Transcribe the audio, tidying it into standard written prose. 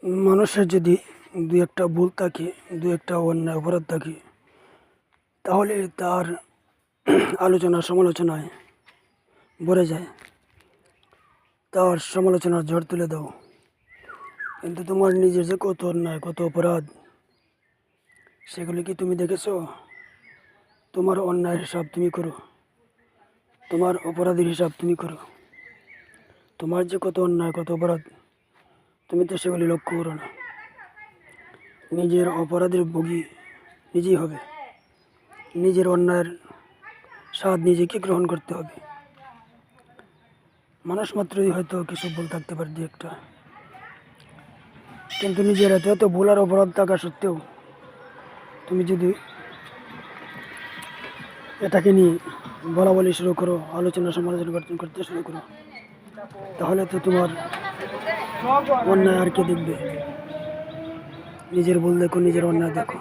মানুষের যদি দু একটা ভুল থাকে, দু একটা অন্যায় অপরাধ থাকে, তাহলে তার আলোচনা সমালোচনায় ভরে যায়, তার সমালোচনার ঝড় তুলে দাও। কিন্তু তোমার নিজের যে কত অন্যায়, কত অপরাধ, সেগুলি কি তুমি দেখেছো? তোমার অন্যায়ের হিসাব তুমি করো, তোমার অপরাধের হিসাব তুমি করো। তোমার যে কত অন্যায়, কত অপরাধ, তুমি তো সেগুলি লক্ষ্য করো না। নিজের অপরাধের ভোগী নিজেই হবে, নিজের অন্যায়ের স্বাদ নিজেকে গ্রহণ করতে হবে। মানুষ মাত্রই হয়তো কিছু ভুল থাকতে পারে, দু একটা, কিন্তু নিজের এত এত ভুল আর অপরাধ থাকা সত্ত্বেও তুমি যদি এটাকে নিয়ে বলা বলি শুরু করো, আলোচনা সমালোচনা করতে শুরু করো, তাহলে তো তোমার অন্যায় আর কে দেখবে? নিজের ভুল দেখো, নিজের অন্যায় দেখো।